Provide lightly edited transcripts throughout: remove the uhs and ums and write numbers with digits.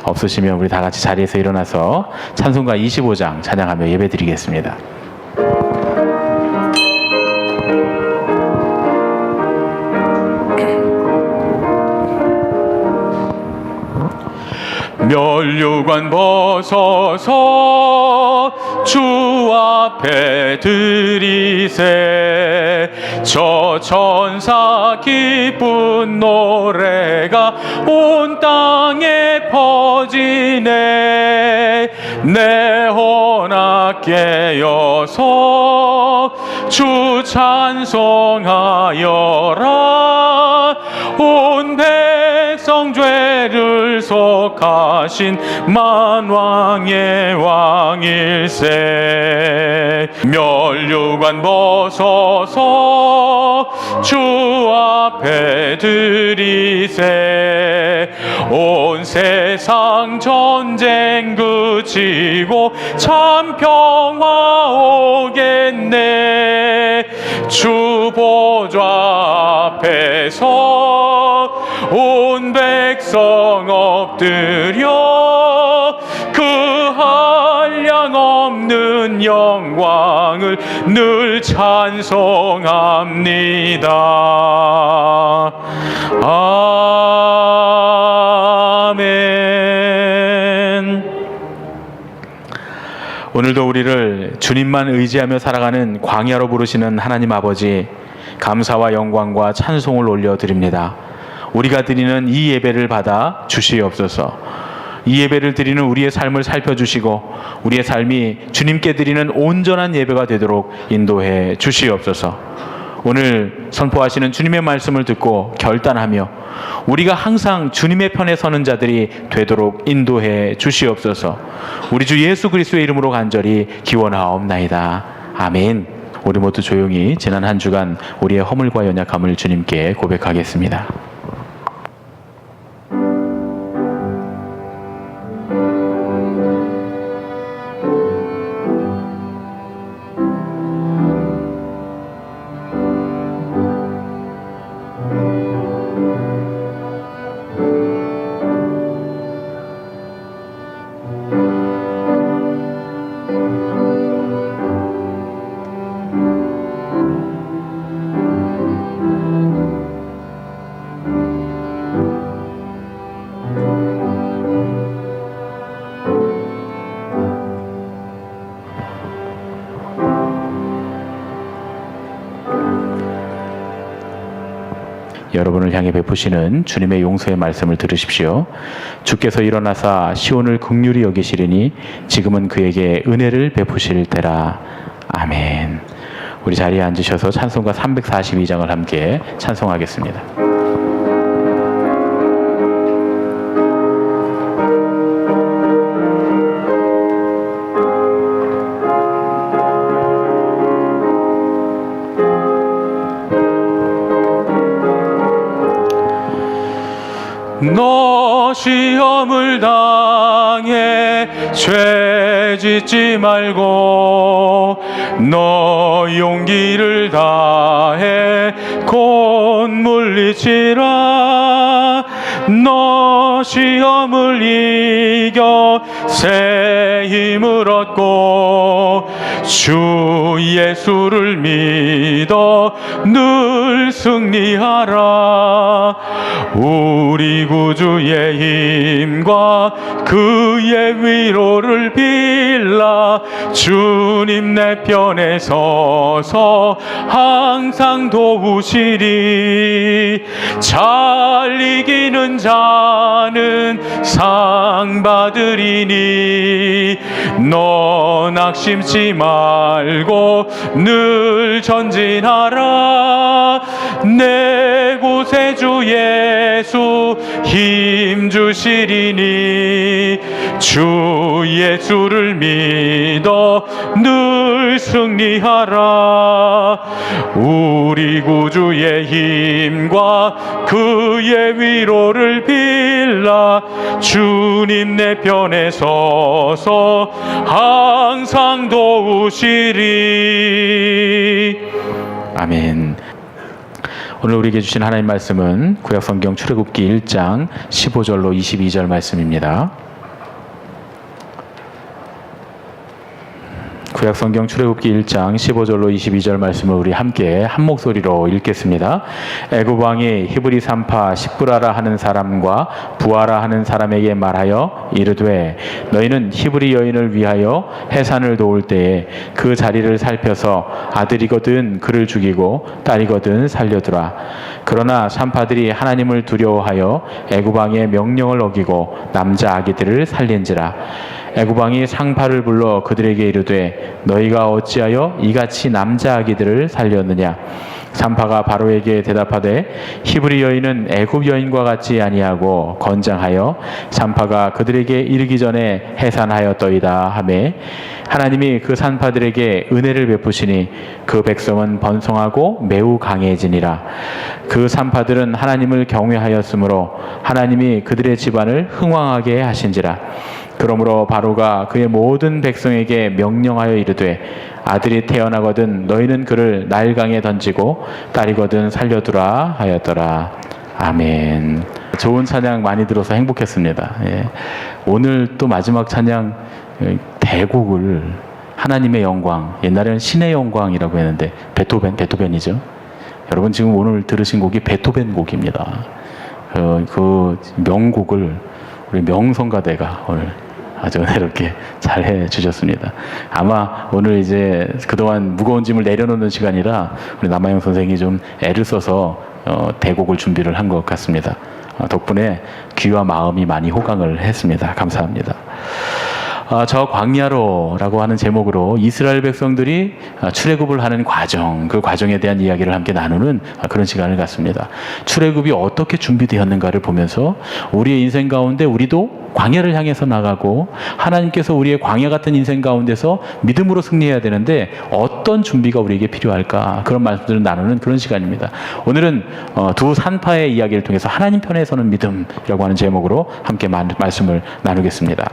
없으시면 우리 다 같이 자리에서 일어나서 찬송가 25장 찬양하며 예배드리겠습니다. 면류관 벗어서 주 앞에 드리세. 저 천사 기쁜 노래가 온 땅에 퍼지네. 내 혼악 깨어서 주 찬송하여라. 온 백성 죄를 속하신 만왕의 왕일세. 면류관 벗어서 주 앞에 드리세. 온 세상 전쟁 그치고 참 평화 오겠네. 주 보좌 앞에서 온 백성 엎드려 그 한량없는 영광을 늘 찬송합니다. 아멘. 오늘도 우리를 주님만 의지하며 살아가는 광야로 부르시는 하나님 아버지, 감사와 영광과 찬송을 올려드립니다. 우리가 드리는 이 예배를 받아 주시옵소서. 이 예배를 드리는 우리의 삶을 살펴주시고 우리의 삶이 주님께 드리는 온전한 예배가 되도록 인도해 주시옵소서. 오늘 선포하시는 주님의 말씀을 듣고 결단하며 우리가 항상 주님의 편에 서는 자들이 되도록 인도해 주시옵소서. 우리 주 예수 그리스도의 이름으로 간절히 기원하옵나이다. 아멘. 우리 모두 조용히 지난 한 주간 우리의 허물과 연약함을 주님께 고백하겠습니다. 여러분을 향해 베푸시는 주님의 용서의 말씀을 들으십시오. 주께서 일어나사 시온을 긍휼히 여기시리니 지금은 그에게 은혜를 베푸실 때라. 아멘. 우리 자리에 앉으셔서 찬송가 342장을 함께 찬송하겠습니다. 너 시험을 당해 죄 짓지 말고 너 용기를 다해 곧 물리치라. 너 시험을 이겨 새 힘을 얻고 주 예수를 믿어 늘 승리하라. 우리 구주의 힘과 그의 위로를 빌라. 주님 내 편에 서서 항상 도우시리. 잘 이기는 자는 상 받으리니 너 낙심치 말고 늘 전진하라. 내 구세주 예수 힘 주시리니 주 예수를 믿어 늘 승리하라. 우리 구주의 힘과 그의 위로를 빌라. 주님 내 편에 서서 항상 도우시리. 아멘. 오늘 우리에게 주신 하나님 말씀은 구약성경 출애굽기 1장 15절로 22절 말씀입니다. 구약성경 출애굽기 1장 15절로 22절 말씀을 우리 함께 한 목소리로 읽겠습니다. 애굽 왕이 히브리 산파 십브라라 하는 사람과 부하라 하는 사람에게 말하여 이르되 너희는 히브리 여인을 위하여 해산을 도울 때에 그 자리를 살펴서 아들이거든 그를 죽이고 딸이거든 살려두라. 그러나 산파들이 하나님을 두려워하여 애굽 왕의 명령을 어기고 남자 아기들을 살린지라. 애굽 왕이 상파를 불러 그들에게 이르되 너희가 어찌하여 이같이 남자 아기들을 살렸느냐. 산파가 바로에게 대답하되 히브리 여인은 애굽 여인과 같지 아니하고 건장하여 산파가 그들에게 이르기 전에 해산하였더이다 하매 하나님이 그 산파들에게 은혜를 베푸시니 그 백성은 번성하고 매우 강해지니라. 그 산파들은 하나님을 경외하였으므로 하나님이 그들의 집안을 흥왕하게 하신지라. 그러므로 바로가 그의 모든 백성에게 명령하여 이르되 아들이 태어나거든 너희는 그를 나일강에 던지고 딸이거든 살려두라 하였더라. 아멘. 좋은 찬양 많이 들어서 행복했습니다. 예. 오늘 또 마지막 찬양 대곡을 하나님의 영광, 옛날에는 신의 영광이라고 했는데 베토벤이죠. 여러분 지금 오늘 들으신 곡이 베토벤 곡입니다. 그 명곡을 우리 명성가대가 오늘 아주 은혜롭게 잘 해주셨습니다. 아마 오늘 이제 그동안 무거운 짐을 내려놓는 시간이라 우리 남아영 선생이 좀 애를 써서 대곡을 준비를 한 것 같습니다. 덕분에 귀와 마음이 많이 호강을 했습니다. 감사합니다. 저 광야로라고 하는 제목으로 이스라엘 백성들이 출애굽을 하는 과정, 그 과정에 대한 이야기를 함께 나누는 그런 시간을 갖습니다. 출애굽이 어떻게 준비되었는가를 보면서 우리의 인생 가운데 우리도 광야를 향해서 나가고 하나님께서 우리의 광야 같은 인생 가운데서 믿음으로 승리해야 되는데 어떤 준비가 우리에게 필요할까, 그런 말씀들을 나누는 그런 시간입니다. 오늘은 두 산파의 이야기를 통해서 하나님 편에 서는 믿음이라고 하는 제목으로 함께 말씀을 나누겠습니다.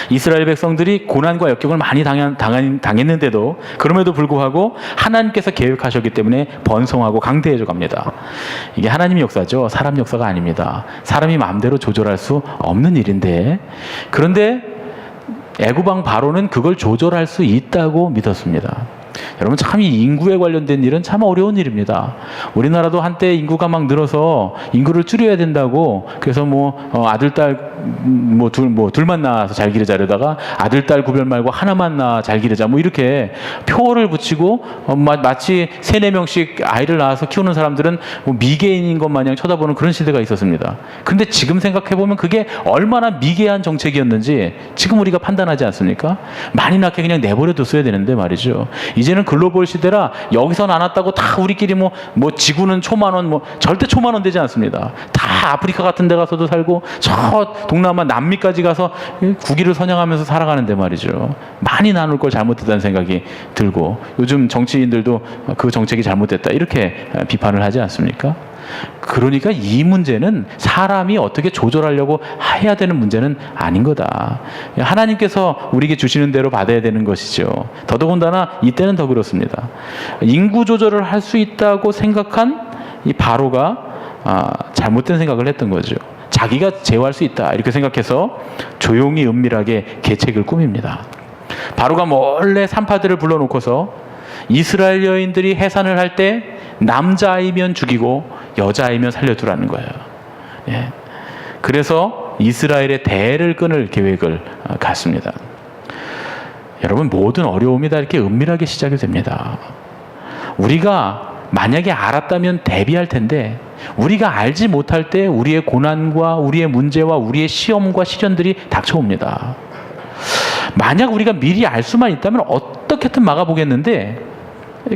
이스라엘 백성들이 고난과 역경을 많이 당했는데도 그럼에도 불구하고 하나님께서 계획하셨기 때문에 번성하고 강대해져 갑니다. 이게 하나님의 역사죠. 사람 역사가 아닙니다. 사람이 마음대로 조절할 수 없는 일인데, 그런데 애굽 왕 바로는 그걸 조절할 수 있다고 믿었습니다. 여러분 참 이 인구에 관련된 일은 참 어려운 일입니다. 우리나라도 한때 인구가 막 늘어서 인구를 줄여야 된다고 그래서 아들 딸 둘만 낳아서 잘 기르자려다가 아들 딸 구별 말고 하나만 낳아 잘 기르자 이렇게 표어를 붙이고 마치 3-4명씩 아이를 낳아서 키우는 사람들은 미개인인 것 마냥 쳐다보는 그런 시대가 있었습니다. 그런데 지금 생각해 보면 그게 얼마나 미개한 정책이었는지 지금 우리가 판단하지 않습니까? 많이 낳게 그냥 내버려 뒀어야 되는데 말이죠. 이제는 글로벌 시대라 여기서 나눴다고 다 우리끼리 지구는 초만원 절대 초만원 되지 않습니다. 다 아프리카 같은 데 가서도 살고 저 동남아 남미까지 가서 국위를 선양하면서 살아가는데 말이죠. 많이 나눌 걸 잘못했다는 생각이 들고 요즘 정치인들도 그 정책이 잘못됐다 이렇게 비판을 하지 않습니까? 그러니까 이 문제는 사람이 어떻게 조절하려고 해야 되는 문제는 아닌 거다. 하나님께서 우리에게 주시는 대로 받아야 되는 것이죠. 더더군다나 이때는 더 그렇습니다. 인구 조절을 할 수 있다고 생각한 이 바로가 잘못된 생각을 했던 거죠. 자기가 제어할 수 있다 이렇게 생각해서 조용히 은밀하게 계책을 꾸밉니다. 바로가 몰래 산파들을 불러놓고서 이스라엘 여인들이 해산을 할 때 남자아이면 죽이고 여자아이면 살려두라는 거예요. 예. 그래서 이스라엘의 대를 끊을 계획을 갖습니다. 여러분 모든 어려움이 다 이렇게 은밀하게 시작이 됩니다. 우리가 만약에 알았다면 대비할 텐데 우리가 알지 못할 때 우리의 고난과 우리의 문제와 우리의 시험과 시련들이 닥쳐옵니다. 만약 우리가 미리 알 수만 있다면 어떻게든 막아보겠는데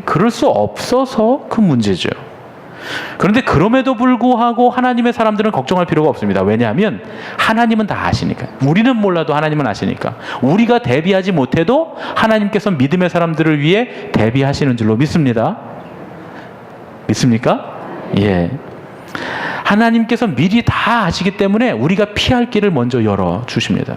그럴 수 없어서 큰 문제죠. 그런데 그럼에도 불구하고 하나님의 사람들은 걱정할 필요가 없습니다. 왜냐하면 하나님은 다 아시니까. 우리는 몰라도 하나님은 아시니까. 우리가 대비하지 못해도 하나님께서 믿음의 사람들을 위해 대비하시는 줄로 믿습니다. 믿습니까? 예. 하나님께서 미리 다 아시기 때문에 우리가 피할 길을 먼저 열어주십니다.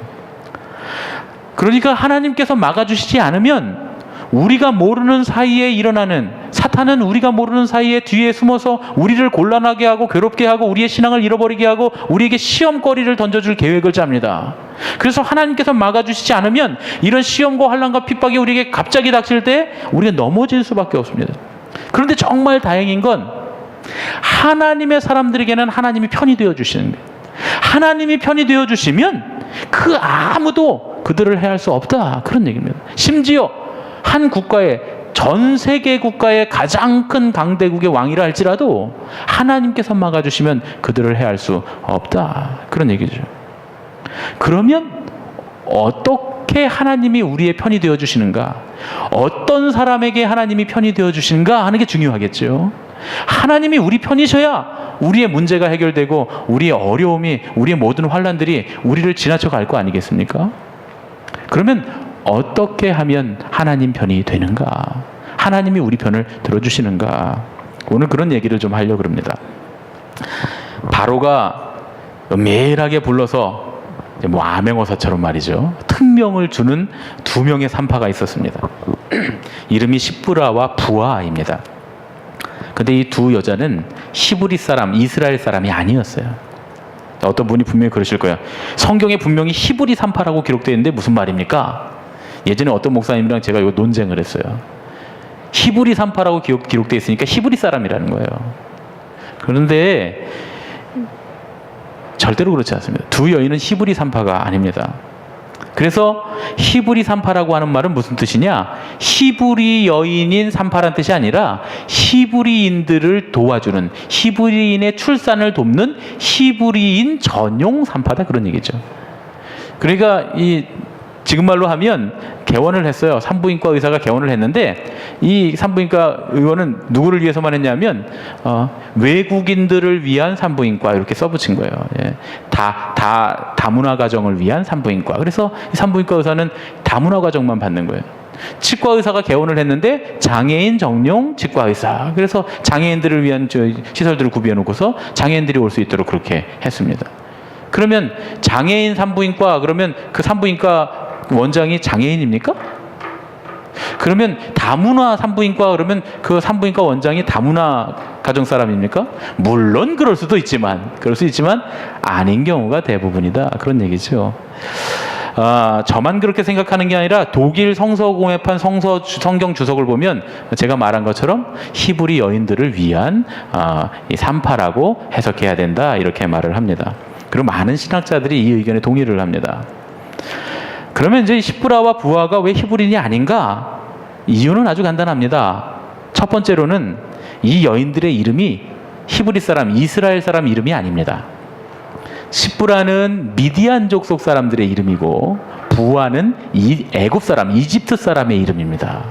그러니까 하나님께서 막아주시지 않으면 우리가 모르는 사이에 일어나는, 사탄은 우리가 모르는 사이에 뒤에 숨어서 우리를 곤란하게 하고 괴롭게 하고 우리의 신앙을 잃어버리게 하고 우리에게 시험거리를 던져줄 계획을 짭니다. 그래서 하나님께서 막아주시지 않으면 이런 시험과 환난과 핍박이 우리에게 갑자기 닥칠 때 우리가 넘어질 수밖에 없습니다. 그런데 정말 다행인 건 하나님의 사람들에게는 하나님이 편이 되어주시는 거예요. 하나님이 편이 되어주시면 그 아무도 그들을 해할 수 없다, 그런 얘기입니다. 심지어 한 국가의, 전 세계 국가의 가장 큰 강대국의 왕이라 할지라도 하나님께서 막아주시면 그들을 해할 수 없다, 그런 얘기죠. 그러면 어떻게 하나님이 우리의 편이 되어주시는가, 어떤 사람에게 하나님이 편이 되어주시는가 하는 게 중요하겠죠. 하나님이 우리 편이셔야 우리의 문제가 해결되고 우리의 어려움이, 우리의 모든 환난들이 우리를 지나쳐 갈 거 아니겠습니까? 그러면 어떻게 하면 하나님 편이 되는가, 하나님이 우리 편을 들어주시는가, 오늘 그런 얘기를 좀 하려고 합니다. 바로가 은밀하게 불러서 뭐 암행어사처럼 말이죠, 특명을 주는 두 명의 산파가 있었습니다. 이름이 십브라와 부아입니다. 근데 이 두 여자는 히브리 사람, 이스라엘 사람이 아니었어요. 어떤 분이 분명히 그러실 거예요. 성경에 분명히 히브리 산파라고 기록되어 있는데 무슨 말입니까? 예전에 어떤 목사님이랑 제가 이거 논쟁을 했어요. 히브리 산파라고 기록되어 있으니까 히브리 사람이라는 거예요. 그런데 절대로 그렇지 않습니다. 두 여인은 히브리 산파가 아닙니다. 그래서 히브리 산파라고 하는 말은 무슨 뜻이냐? 히브리 여인인 산파란 뜻이 아니라 히브리인들을 도와주는, 히브리인의 출산을 돕는 히브리인 전용 산파다, 그런 얘기죠. 그러니까 지금 말로 하면 개원을 했어요. 산부인과 의사가 개원을 했는데 이 산부인과 의원은 누구를 위해서만 했냐면 외국인들을 위한 산부인과 이렇게 써붙인 거예요. 예. 다문화 가정을 위한 산부인과. 그래서 이 산부인과 의사는 다문화 가정만 받는 거예요. 치과 의사가 개원을 했는데 장애인 전용 치과 의사. 그래서 장애인들을 위한 시설들을 구비해 놓고서 장애인들이 올 수 있도록 그렇게 했습니다. 그러면 장애인 산부인과, 그러면 그 산부인과 원장이 장애인입니까? 그러면 다문화 산부인과, 그러면 그 산부인과 원장이 다문화 가정 사람입니까? 물론 그럴 수도 있지만 아닌 경우가 대부분이다, 그런 얘기죠. 저만 그렇게 생각하는 게 아니라 독일 성서공회판 성경 주석을 보면 제가 말한 것처럼 히브리 여인들을 위한 이 산파라고 해석해야 된다, 이렇게 말을 합니다. 그리고 많은 신학자들이 이 의견에 동의를 합니다. 그러면 이제 십브라와 부아가 왜 히브리인이 아닌가? 이유는 아주 간단합니다. 첫 번째로는 이 여인들의 이름이 히브리 사람, 이스라엘 사람 이름이 아닙니다. 십브라는 미디안 족속 사람들의 이름이고 부아는 애굽 사람, 이집트 사람의 이름입니다.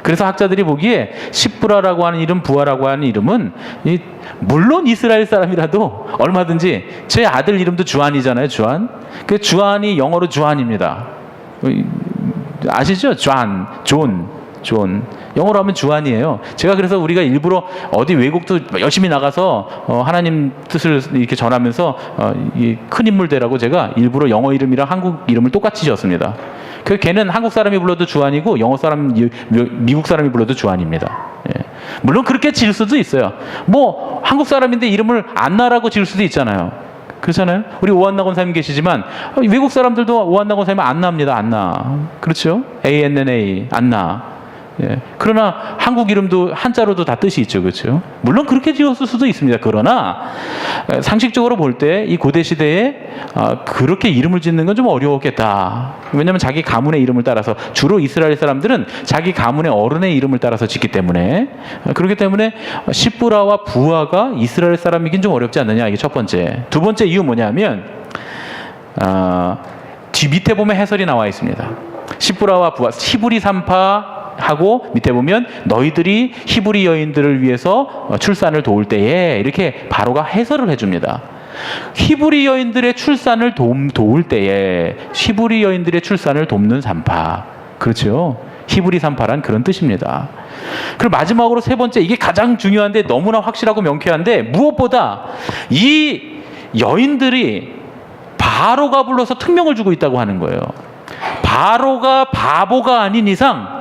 그래서 학자들이 보기에 십브라라고 하는 이름, 부아라고 하는 이름은 물론 이스라엘 사람이라도 얼마든지, 제 아들 이름도 주안이잖아요. 주안. 그 주안이 영어로 주안입니다. 아시죠? 존. 영어로 하면 주안이에요. 제가 그래서 우리가 일부러 어디 외국도 열심히 나가서 하나님 뜻을 이렇게 전하면서 큰 인물 되라고 제가 일부러 영어 이름이랑 한국 이름을 똑같이 지었습니다. 그 걔는 한국 사람이 불러도 주안이고 미국 사람이 불러도 주안입니다. 예. 물론 그렇게 지을 수도 있어요. 뭐 한국 사람인데 이름을 안나라고 지을 수도 있잖아요. 그렇잖아요. 우리 오한나 권사님 계시지만 외국 사람들도 오한나 권사님 안나입니다. 안나. 그렇죠? ANNA 안나. 예. 그러나 한국 이름도 한자로도 다 뜻이 있죠. 그렇죠? 물론 그렇게 지었을 수도 있습니다. 그러나 상식적으로 볼 때 이 고대 시대에 그렇게 이름을 짓는 건 좀 어려웠겠다. 왜냐하면 자기 가문의 이름을 따라서, 주로 이스라엘 사람들은 자기 가문의 어른의 이름을 따라서 짓기 때문에, 그렇기 때문에 십브라와 부아가 이스라엘 사람이긴 좀 어렵지 않느냐, 이게 첫 번째. 두 번째 이유 뭐냐면 뒤 밑에 보면 해설이 나와 있습니다. 십브라와 부아, 히브리 산파 하고 밑에 보면 너희들이 히브리 여인들을 위해서 출산을 도울 때에, 이렇게 바로가 해설을 해줍니다. 히브리 여인들의 출산을 도울 때에, 히브리 여인들의 출산을 돕는 산파, 그렇죠? 히브리 산파란 그런 뜻입니다. 그리고 마지막으로 세 번째, 이게 가장 중요한데 너무나 확실하고 명쾌한데, 무엇보다 이 여인들이 바로가 불러서 특명을 주고 있다고 하는 거예요. 바로가 바보가 아닌 이상,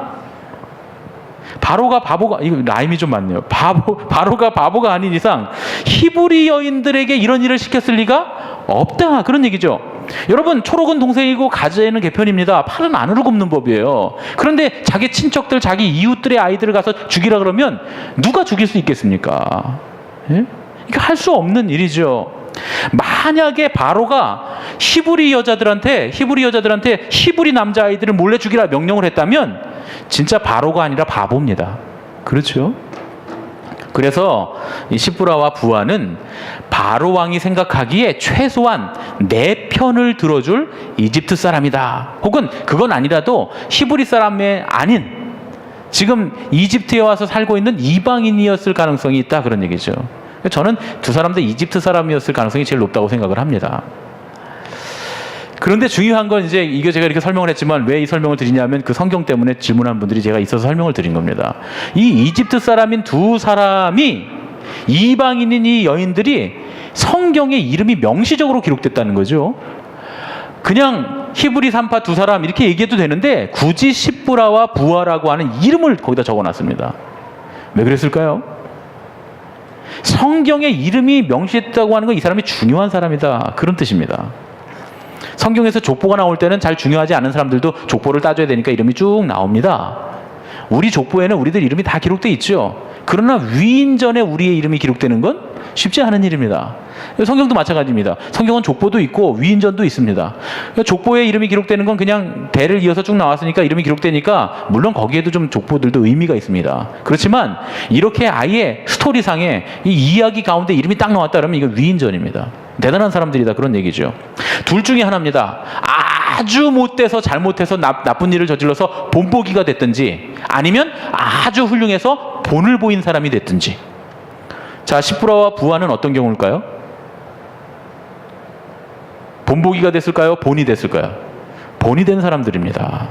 이거 라임이 좀 많네요. 바로가 바보가 아닌 이상 히브리 여인들에게 이런 일을 시켰을 리가 없다, 그런 얘기죠. 여러분, 초록은 동생이고 가재는 개편입니다. 팔은 안으로 굽는 법이에요. 그런데 자기 친척들, 자기 이웃들의 아이들을 가서 죽이라 그러면 누가 죽일 수 있겠습니까? 예? 이게 할 수 없는 일이죠. 만약에 바로가 히브리 여자들한테 히브리 남자아이들을 몰래 죽이라 명령을 했다면 진짜 바로가 아니라 바보입니다. 그렇죠? 그래서 이 시브라와 부하는 바로 왕이 생각하기에 최소한 내 편을 들어줄 이집트 사람이다. 혹은 그건 아니라도 히브리 사람이 아닌 지금 이집트에 와서 살고 있는 이방인이었을 가능성이 있다, 그런 얘기죠. 저는 두 사람도 이집트 사람이었을 가능성이 제일 높다고 생각을 합니다. 그런데 중요한 건 이제 이게 제가 이렇게 설명을 했지만 왜 이 설명을 드리냐면 그 성경 때문에 질문한 분들이 제가 있어서 설명을 드린 겁니다. 이 이집트 사람인 두 사람이 이방인인 이 여인들이 성경에 이름이 명시적으로 기록됐다는 거죠. 그냥 히브리 산파 두 사람 이렇게 얘기해도 되는데 굳이 시브라와 부하라고 하는 이름을 거기다 적어놨습니다. 왜 그랬을까요? 성경에 이름이 명시했다고 하는 건 이 사람이 중요한 사람이다, 그런 뜻입니다. 성경에서 족보가 나올 때는 잘 중요하지 않은 사람들도 족보를 따져야 되니까 이름이 쭉 나옵니다. 우리 족보에는 우리들 이름이 다 기록되어 있죠. 그러나 위인전에 우리의 이름이 기록되는 건 쉽지 않은 일입니다. 성경도 마찬가지입니다. 성경은 족보도 있고 위인전도 있습니다. 족보에 이름이 기록되는 건 그냥 대를 이어서 쭉 나왔으니까 이름이 기록되니까 물론 거기에도 좀 족보들도 의미가 있습니다. 그렇지만 이렇게 아예 스토리상에 이 이야기 가운데 이름이 딱 나왔다 그러면 이거 위인전입니다. 대단한 사람들이다, 그런 얘기죠. 둘 중에 하나입니다. 아주 못돼서 잘못해서 나쁜 일을 저질러서 본보기가 됐든지 아니면 아주 훌륭해서 본을 보인 사람이 됐든지. 자, 시브라와 부하는 어떤 경우일까요? 본보기가 됐을까요? 본이 됐을까요? 본이 된 사람들입니다.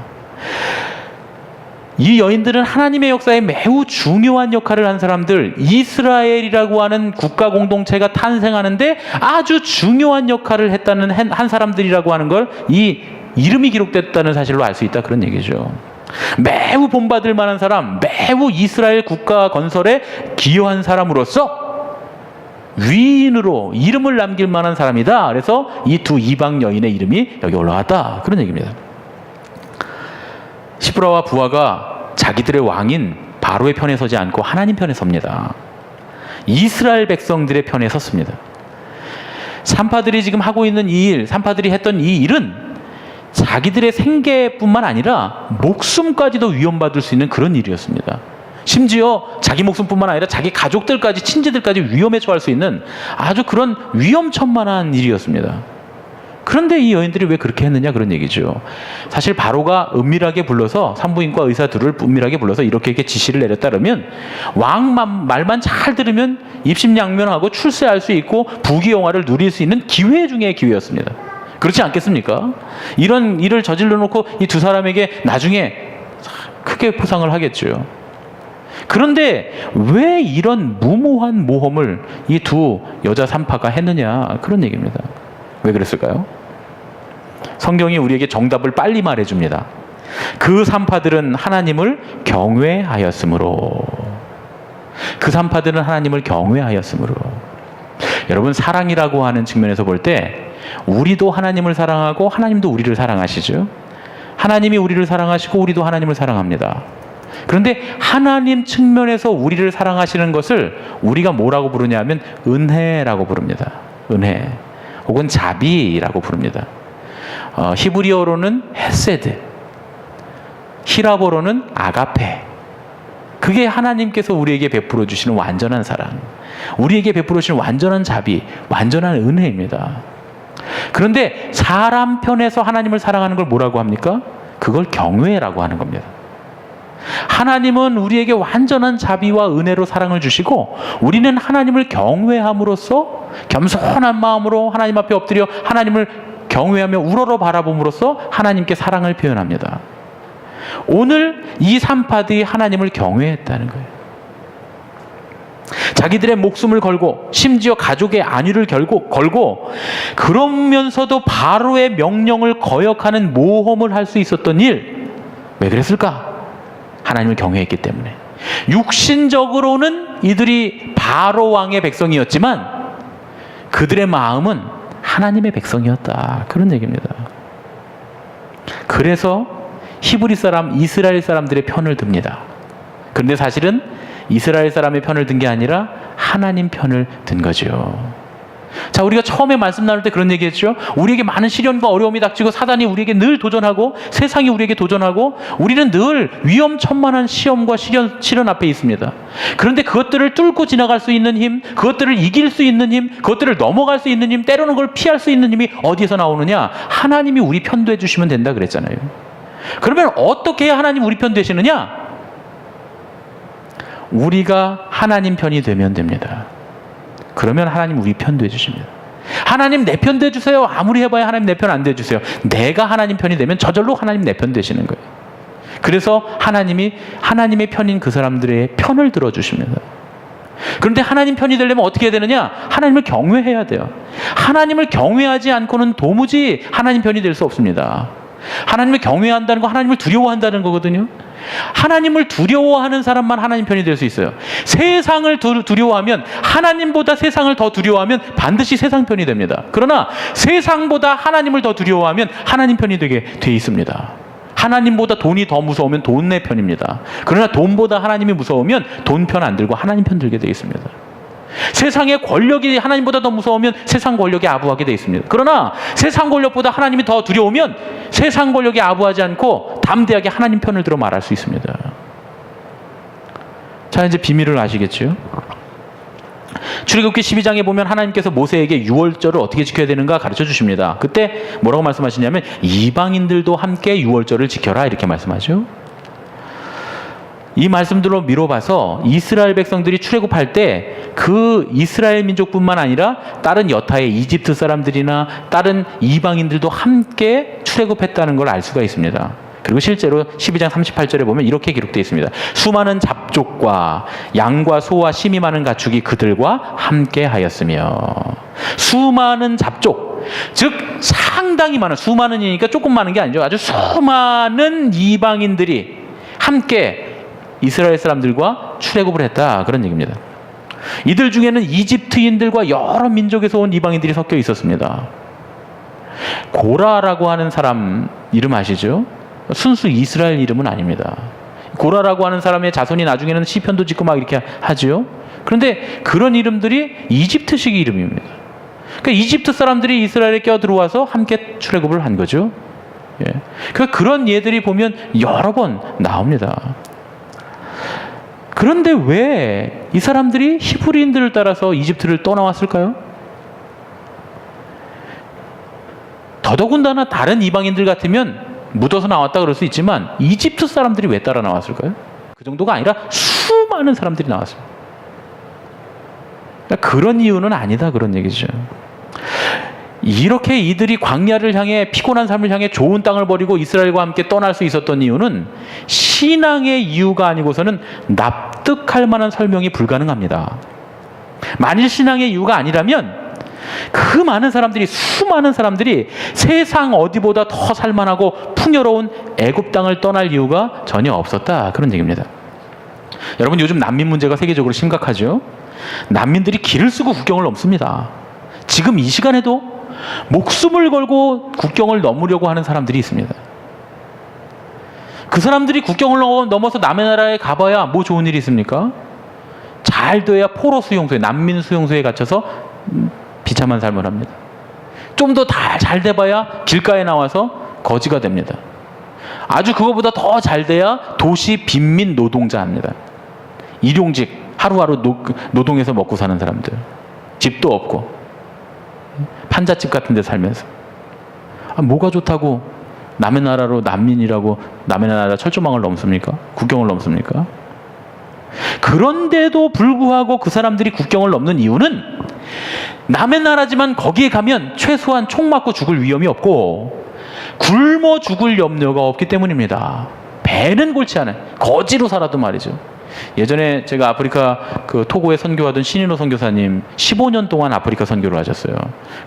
이 여인들은 하나님의 역사에 매우 중요한 역할을 한 사람들, 이스라엘이라고 하는 국가 공동체가 탄생하는데 아주 중요한 역할을 했다는 한 사람들이라고 하는 걸 이 이름이 기록됐다는 사실로 알 수 있다, 그런 얘기죠. 매우 본받을 만한 사람, 매우 이스라엘 국가 건설에 기여한 사람으로서 위인으로 이름을 남길 만한 사람이다. 그래서 이 두 이방 여인의 이름이 여기 올라왔다, 그런 얘기입니다. 시브라와 부하가 자기들의 왕인 바로의 편에 서지 않고 하나님 편에 섭니다. 이스라엘 백성들의 편에 섰습니다. 산파들이 지금 하고 있는 이 일, 산파들이 했던 이 일은 자기들의 생계뿐만 아니라 목숨까지도 위험받을 수 있는 그런 일이었습니다. 심지어 자기 목숨뿐만 아니라 자기 가족들까지, 친지들까지 위험에 처할 수 있는 아주 그런 위험천만한 일이었습니다. 그런데 이 여인들이 왜 그렇게 했느냐, 그런 얘기죠. 사실 바로가 은밀하게 불러서 산부인과 의사 둘을 은밀하게 불러서 이렇게 지시를 내렸다 그러면 왕 말만 잘 들으면 입심양면하고 출세할 수 있고 부귀영화를 누릴 수 있는 기회 중의 기회였습니다. 그렇지 않겠습니까? 이런 일을 저질러 놓고 이 두 사람에게 나중에 크게 포상을 하겠죠. 그런데 왜 이런 무모한 모험을 이 두 여자 산파가 했느냐, 그런 얘기입니다. 왜 그랬을까요? 성경이 우리에게 정답을 빨리 말해줍니다. 그 산파들은 하나님을 경외하였으므로. 그 산파들은 하나님을 경외하였으므로. 여러분, 사랑이라고 하는 측면에서 볼 때 우리도 하나님을 사랑하고 하나님도 우리를 사랑하시죠. 하나님이 우리를 사랑하시고 우리도 하나님을 사랑합니다. 그런데 하나님 측면에서 우리를 사랑하시는 것을 우리가 뭐라고 부르냐면 은혜라고 부릅니다. 은혜. 혹은 자비라고 부릅니다. 히브리어로는 헤세드, 히라보로는 아가페. 그게 하나님께서 우리에게 베풀어 주시는 완전한 사랑, 우리에게 베풀어 주시는 완전한 자비, 완전한 은혜입니다. 그런데 사람 편에서 하나님을 사랑하는 걸 뭐라고 합니까? 그걸 경외라고 하는 겁니다. 하나님은 우리에게 완전한 자비와 은혜로 사랑을 주시고 우리는 하나님을 경외함으로써 겸손한 마음으로 하나님 앞에 엎드려 하나님을 경외하며 우러러 바라봄으로써 하나님께 사랑을 표현합니다. 오늘 이 산파들이 하나님을 경외했다는 거예요. 자기들의 목숨을 걸고 심지어 가족의 안위를 걸고 그러면서도 바로의 명령을 거역하는 모험을 할 수 있었던 일, 왜 그랬을까? 하나님을 경외했기 때문에. 육신적으로는 이들이 바로 왕의 백성이었지만 그들의 마음은 하나님의 백성이었다. 그런 얘기입니다. 그래서 히브리 사람, 이스라엘 사람들의 편을 듭니다. 그런데 사실은 이스라엘 사람의 편을 든 게 아니라 하나님 편을 든 거죠. 자, 우리가 처음에 말씀 나눌 때 그런 얘기했죠. 우리에게 많은 시련과 어려움이 닥치고 사단이 우리에게 늘 도전하고 세상이 우리에게 도전하고 우리는 늘 위험천만한 시험과 시련 앞에 있습니다. 그런데 그것들을 뚫고 지나갈 수 있는 힘, 그것들을 이길 수 있는 힘, 그것들을 넘어갈 수 있는 힘, 때로는 그걸 피할 수 있는 힘이 어디에서 나오느냐? 하나님이 우리 편도 해주시면 된다 그랬잖아요. 그러면 어떻게 해야 하나님 우리 편 되시느냐? 우리가 하나님 편이 되면 됩니다. 그러면 하나님 우리 편도 해주십니다. 하나님 내 편 돼주세요. 아무리 해봐야 하나님 내 편 안 돼주세요. 내가 하나님 편이 되면 저절로 하나님 내 편 되시는 거예요. 그래서 하나님이 하나님의 편인 그 사람들의 편을 들어주십니다. 그런데 하나님 편이 되려면 어떻게 해야 되느냐? 하나님을 경외해야 돼요. 하나님을 경외하지 않고는 도무지 하나님 편이 될 수 없습니다. 하나님을 경외한다는 거 하나님을 두려워한다는 거거든요. 하나님을 두려워하는 사람만 하나님 편이 될 수 있어요. 세상을 두려워하면, 하나님보다 세상을 더 두려워하면 반드시 세상 편이 됩니다. 그러나 세상보다 하나님을 더 두려워하면 하나님 편이 되게 돼 있습니다. 하나님보다 돈이 더 무서우면 돈의 편입니다. 그러나 돈보다 하나님이 무서우면 돈 편 안 들고 하나님 편 들게 돼 있습니다. 세상의 권력이 하나님보다 더 무서우면 세상 권력에 아부하게 돼 있습니다. 그러나 세상 권력보다 하나님이 더 두려우면 세상 권력에 아부하지 않고 담대하게 하나님 편을 들어 말할 수 있습니다. 자, 이제 비밀을 아시겠죠? 출애굽기 12장에 보면 하나님께서 모세에게 유월절을 어떻게 지켜야 되는가 가르쳐 주십니다. 그때 뭐라고 말씀하시냐면 이방인들도 함께 유월절을 지켜라 이렇게 말씀하죠. 이 말씀들로 미뤄봐서 이스라엘 백성들이 출애굽할 때 그 이스라엘 민족뿐만 아니라 다른 여타의 이집트 사람들이나 다른 이방인들도 함께 출애굽했다는 걸 알 수가 있습니다. 그리고 실제로 12장 38절에 보면 이렇게 기록되어 있습니다. 수많은 잡족과 양과 소와 심이 많은 가축이 그들과 함께 하였으며. 수많은 잡족, 즉 상당히 많은, 수많은이니까 조금 많은 게 아니죠. 아주 수많은 이방인들이 함께 이스라엘 사람들과 출애굽을 했다, 그런 얘기입니다. 이들 중에는 이집트인들과 여러 민족에서 온 이방인들이 섞여 있었습니다. 고라라고 하는 사람 이름 아시죠? 순수 이스라엘 이름은 아닙니다. 고라라고 하는 사람의 자손이 나중에는 시편도 짓고 막 이렇게 하죠. 그런데 그런 이름들이 이집트식 이름입니다. 그러니까 이집트 사람들이 이스라엘에 껴들어와서 함께 출애굽을 한 거죠. 예. 그러니까 그런 예들이 보면 여러 번 나옵니다. 그런데 왜 이 사람들이 히브리인들을 따라서 이집트를 떠나왔을까요? 더더군다나 다른 이방인들 같으면 묻어서 나왔다 그럴 수 있지만 이집트 사람들이 왜 따라 나왔을까요? 그 정도가 아니라 수많은 사람들이 나왔습니다. 그러니까 그런 이유는 아니다, 그런 얘기죠. 이렇게 이들이 광야를 향해, 피곤한 삶을 향해 좋은 땅을 버리고 이스라엘과 함께 떠날 수 있었던 이유는 신앙의 이유가 아니고서는 납득할 만한 설명이 불가능합니다. 만일 신앙의 이유가 아니라면 그 많은 사람들이, 수많은 사람들이 세상 어디보다 더 살만하고 풍요로운 애굽 땅을 떠날 이유가 전혀 없었다, 그런 얘기입니다. 여러분, 요즘 난민 문제가 세계적으로 심각하죠. 난민들이 길을 쓰고 국경을 넘습니다. 지금 이 시간에도 목숨을 걸고 국경을 넘으려고 하는 사람들이 있습니다. 그 사람들이 국경을 넘어서 남의 나라에 가봐야 뭐 좋은 일이 있습니까? 잘 돼야 포로 수용소에, 난민 수용소에 갇혀서 비참한 삶을 합니다. 좀 더 잘 돼봐야 길가에 나와서 거지가 됩니다. 아주 그거보다 더 잘 돼야 도시 빈민 노동자 합니다. 일용직, 하루하루 노동해서 먹고 사는 사람들. 집도 없고 판잣집 같은 데 살면서 뭐가 좋다고 남의 나라로 난민이라고 남의 나라 철조망을 넘습니까? 국경을 넘습니까? 그런데도 불구하고 그 사람들이 국경을 넘는 이유는 남의 나라지만 거기에 가면 최소한 총 맞고 죽을 위험이 없고 굶어 죽을 염려가 없기 때문입니다. 배는 골치 않아요. 거지로 살아도 말이죠. 예전에 제가 아프리카 그 토고에 선교하던 신인호 선교사님 15년 동안 아프리카 선교를 하셨어요.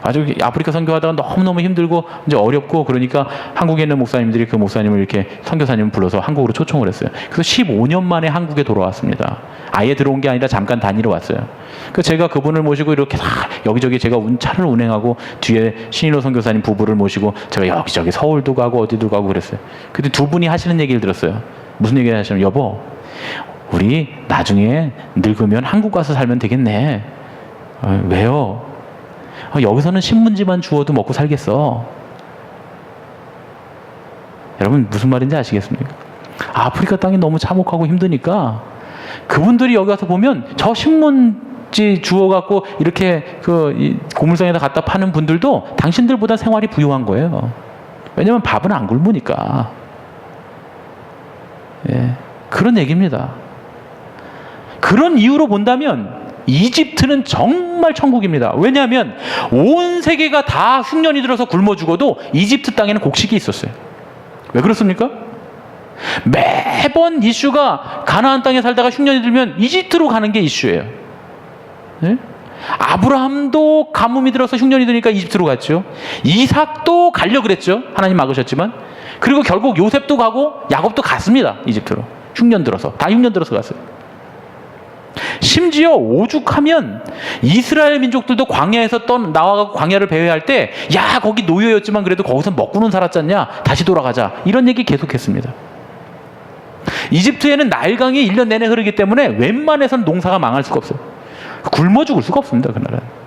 아주 아프리카 선교하다가 너무너무 힘들고 이제 어렵고 그러니까 한국에 있는 목사님들이 그 목사님을 이렇게 선교사님을 불러서 한국으로 초청을 했어요. 그래서 15년 만에 한국에 돌아왔습니다. 아예 들어온 게 아니라 잠깐 다니러 왔어요. 그 제가 그분을 모시고 이렇게 다 여기저기 제가 차를 운행하고 뒤에 신인호 선교사님 부부를 모시고 제가 여기저기 서울도 가고 어디도 가고 그랬어요. 근데 두 분이 하시는 얘기를 들었어요. 무슨 얘기를 하시냐면, 여보, 우리 나중에 늙으면 한국 가서 살면 되겠네. 왜요? 여기서는 신문지만 주워도 먹고 살겠어. 여러분 무슨 말인지 아시겠습니까? 아프리카 땅이 너무 참혹하고 힘드니까 그분들이 여기 와서 보면 저 신문지 주워갖고 이렇게 그 고물상에다 갖다 파는 분들도 당신들보다 생활이 부유한 거예요. 왜냐면 밥은 안 굶으니까. 예, 그런 얘기입니다. 그런 이유로 본다면 이집트는 정말 천국입니다. 왜냐하면 온 세계가 다 흉년이 들어서 굶어 죽어도 이집트 땅에는 곡식이 있었어요. 왜 그렇습니까? 매번 이슈가 가나안 땅에 살다가 흉년이 들면 이집트로 가는 게 이슈예요. 네? 아브라함도 가뭄이 들어서 흉년이 드니까 이집트로 갔죠. 이삭도 가려고 그랬죠. 하나님 막으셨지만. 그리고 결국 요셉도 가고 야곱도 갔습니다. 이집트로. 흉년 들어서. 다 흉년 들어서 갔어요. 심지어 오죽하면 이스라엘 민족들도 광야에서 나와가고 광야를 배회할 때, 야, 거기 노예였지만 그래도 거기서 먹고는 살았잖냐, 다시 돌아가자, 이런 얘기 계속했습니다. 이집트에는 나일강이 1년 내내 흐르기 때문에 웬만해서는 농사가 망할 수가 없어요. 굶어 죽을 수가 없습니다, 그 나라는.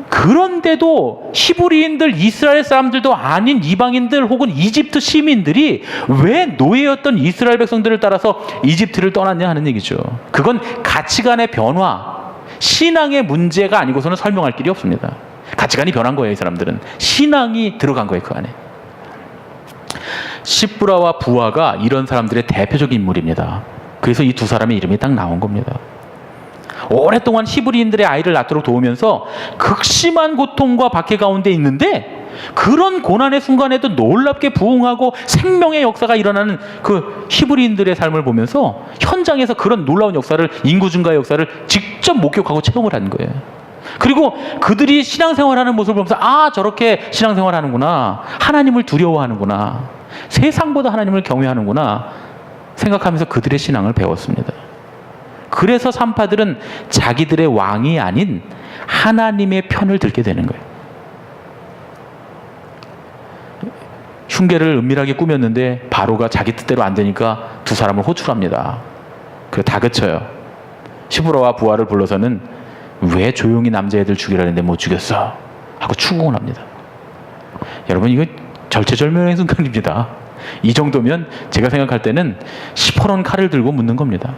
그런데도 히브리인들, 이스라엘 사람들도 아닌 이방인들 혹은 이집트 시민들이 왜 노예였던 이스라엘 백성들을 따라서 이집트를 떠났냐 하는 얘기죠. 그건 가치관의 변화, 신앙의 문제가 아니고서는 설명할 길이 없습니다. 가치관이 변한 거예요, 이 사람들은. 신앙이 들어간 거예요, 그 안에. 시브라와 부하가 이런 사람들의 대표적인 인물입니다. 그래서 이 두 사람의 이름이 딱 나온 겁니다. 오랫동안 히브리인들의 아이를 낳도록 도우면서 극심한 고통과 박해 가운데 있는데, 그런 고난의 순간에도 놀랍게 부흥하고 생명의 역사가 일어나는 그 히브리인들의 삶을 보면서 현장에서 그런 놀라운 역사를, 인구 증가의 역사를 직접 목격하고 체험을 한 거예요. 그리고 그들이 신앙생활하는 모습을 보면서, 아, 저렇게 신앙생활하는구나, 하나님을 두려워하는구나, 세상보다 하나님을 경외하는구나 생각하면서 그들의 신앙을 배웠습니다. 그래서 산파들은 자기들의 왕이 아닌 하나님의 편을 들게 되는 거예요. 흉계를 은밀하게 꾸몄는데 바로가 자기 뜻대로 안 되니까 두 사람을 호출합니다. 그래서 다그쳐요. 시브라와 부하를 불러서는 왜 조용히 남자애들 죽이라 했는데 못 죽였어? 하고 추궁을 합니다. 여러분, 이거 절체절명의 순간입니다. 이 정도면 제가 생각할 때는 시퍼런 칼을 들고 묻는 겁니다.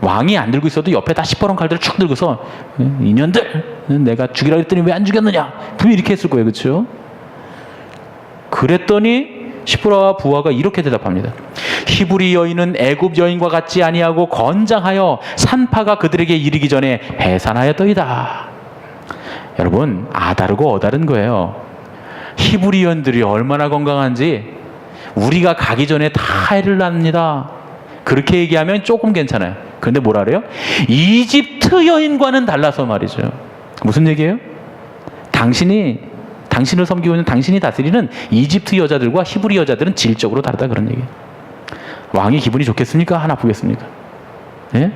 왕이 안 들고 있어도 옆에 다 시퍼런 칼들을 축 들고서, 이년들, 내가 죽이라 했더니 왜 안 죽였느냐, 분명히 이렇게 했을 거예요. 그렇죠? 그랬더니 시브라와 부하가 이렇게 대답합니다. 히브리 여인은 애굽 여인과 같지 아니하고 건장하여 산파가 그들에게 이르기 전에 해산하였더이다. 여러분, 아다르고 어다른 거예요. 히브리 여인들이 얼마나 건강한지 우리가 가기 전에 다 해를 납니다. 그렇게 얘기하면 조금 괜찮아요. 그런데 뭐라 그래요? 이집트 여인과는 달라서 말이죠. 무슨 얘기예요? 당신을 섬기고 있는, 당신이 다스리는 이집트 여자들과 히브리 여자들은 질적으로 다르다, 그런 얘기예요. 왕이 기분이 좋겠습니까? 나쁘겠습니까? 예?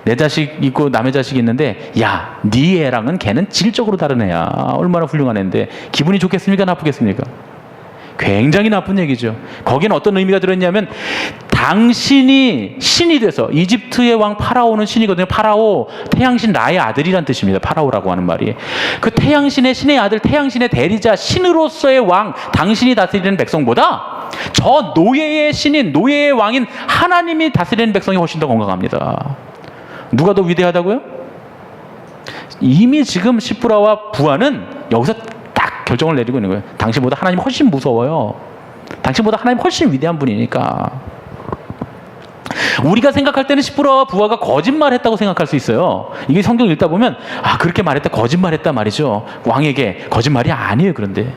내 자식 있고 남의 자식이 있는데, 야, 네 애랑은 걔는 질적으로 다른 애야, 얼마나 훌륭한 애인데 기분이 좋겠습니까? 나쁘겠습니까? 굉장히 나쁜 얘기죠. 거기는 어떤 의미가 들어있냐면, 당신이 신이 돼서, 이집트의 왕 파라오는 신이거든요. 파라오, 태양신 라의 아들이란 뜻입니다. 파라오라고 하는 말이. 그 태양신의 신의 아들, 태양신의 대리자, 신으로서의 왕, 당신이 다스리는 백성보다 저 노예의 신인, 노예의 왕인 하나님이 다스리는 백성이 훨씬 더 건강합니다. 누가 더 위대하다고요? 이미 지금 시브라와 부하는 여기서 딱 결정을 내리고 있는 거예요. 당신보다 하나님 훨씬 무서워요. 당신보다 하나님 훨씬 위대한 분이니까. 우리가 생각할 때는 시브라와 부하가 거짓말했다고 생각할 수 있어요. 이게 성경 읽다 보면 그렇게 말했다, 거짓말했다 말이죠. 왕에게 거짓말이 아니에요. 그런데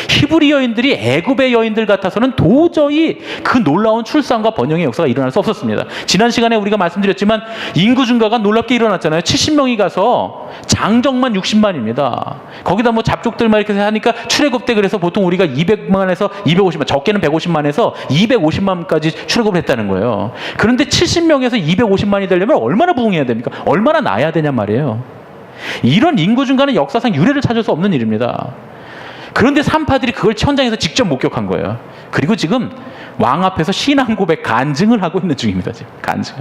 히브리 여인들이 애굽의 여인들 같아서는 도저히 그 놀라운 출산과 번영의 역사가 일어날 수 없었습니다. 지난 시간에 우리가 말씀드렸지만 인구 증가가 놀랍게 일어났잖아요. 70명이 가서 장정만 60만입니다. 거기다 뭐 잡족들만 이렇게 하니까 출애굽 때 그래서 보통 우리가 200만에서 250만, 적게는 150만에서 250만까지 출애굽을 했다는 거예요. 그런데 70명에서 250만이 되려면 얼마나 부흥해야 됩니까? 얼마나 나야 되냔 말이에요. 이런 인구 증가는 역사상 유례를 찾을 수 없는 일입니다. 그런데 산파들이 그걸 현장에서 직접 목격한 거예요. 그리고 지금 왕 앞에서 신앙 고백 간증을 하고 있는 중입니다. 지금 간증.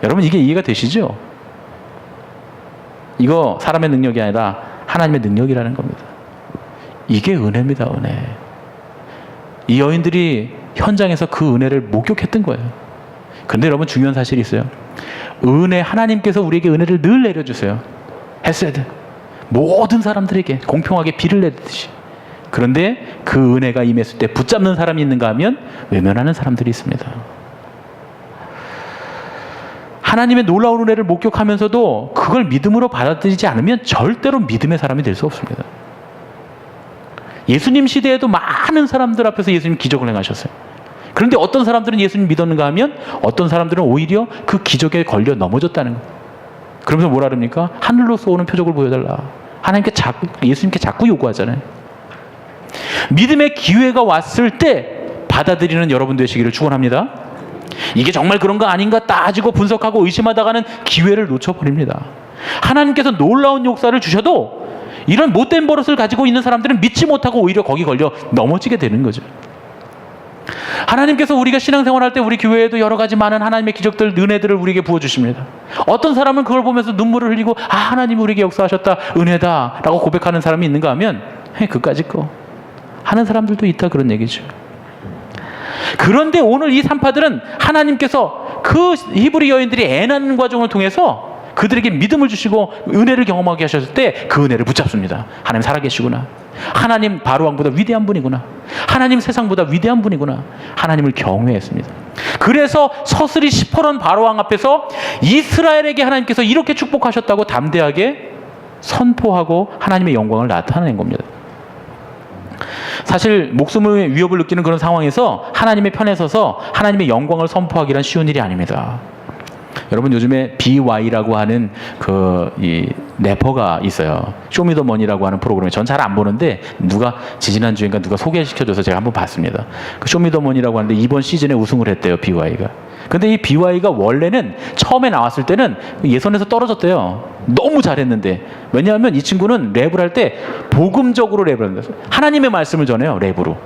여러분 이게 이해가 되시죠? 이거 사람의 능력이 아니라 하나님의 능력이라는 겁니다. 이게 은혜입니다. 은혜. 이 여인들이 현장에서 그 은혜를 목격했던 거예요. 그런데 여러분 중요한 사실이 있어요. 은혜, 하나님께서 우리에게 은혜를 늘 내려주세요. 헤세드. 모든 사람들에게 공평하게 비를 내듯이. 그런데 그 은혜가 임했을 때 붙잡는 사람이 있는가 하면 외면하는 사람들이 있습니다. 하나님의 놀라운 은혜를 목격하면서도 그걸 믿음으로 받아들이지 않으면 절대로 믿음의 사람이 될 수 없습니다. 예수님 시대에도 많은 사람들 앞에서 예수님 기적을 행하셨어요. 그런데 어떤 사람들은 예수님 믿었는가 하면 어떤 사람들은 오히려 그 기적에 걸려 넘어졌다는 거예요. 그러면서 뭐라 그럽니까? 하늘로서 오는 표적을 보여달라. 예수님께 자꾸 요구하잖아요. 믿음의 기회가 왔을 때 받아들이는 여러분 되시기를 축원합니다. 이게 정말 그런 거 아닌가 따지고 분석하고 의심하다가는 기회를 놓쳐버립니다. 하나님께서 놀라운 역사를 주셔도 이런 못된 버릇을 가지고 있는 사람들은 믿지 못하고 오히려 거기 걸려 넘어지게 되는 거죠. 하나님께서 우리가 신앙생활할 때 우리 교회에도 여러 가지 많은 하나님의 기적들, 은혜들을 우리에게 부어주십니다. 어떤 사람은 그걸 보면서 눈물을 흘리고 하나님이 우리에게 역사하셨다, 은혜다 라고 고백하는 사람이 있는가 하면 그까짓 거 하는 사람들도 있다, 그런 얘기죠. 그런데 오늘 이 산파들은 하나님께서 그 히브리 여인들이 애나는 과정을 통해서 그들에게 믿음을 주시고 은혜를 경험하게 하셨을 때 그 은혜를 붙잡습니다. 하나님 살아계시구나. 하나님 바로왕보다 위대한 분이구나. 하나님 세상보다 위대한 분이구나. 하나님을 경외했습니다. 그래서 서슬이 시퍼런 바로왕 앞에서 이스라엘에게 하나님께서 이렇게 축복하셨다고 담대하게 선포하고 하나님의 영광을 나타낸 겁니다. 사실 목숨의 위협을 느끼는 그런 상황에서 하나님의 편에 서서 하나님의 영광을 선포하기란 쉬운 일이 아닙니다. 여러분 요즘에 BY라고 하는 이 래퍼가 있어요. 쇼미더머니라고 하는 프로그램에 전 잘 안 보는데 지지난주인가 누가 소개시켜줘서 제가 한번 봤습니다. 그 쇼미더머니라고 하는데 이번 시즌에 우승을 했대요, BY가. 근데 이 BY가 원래는 처음에 나왔을 때는 예선에서 떨어졌대요. 너무 잘했는데. 왜냐하면 이 친구는 랩을 할 때 복음적으로 랩을 합니다. 하나님의 말씀을 전해요, 랩으로.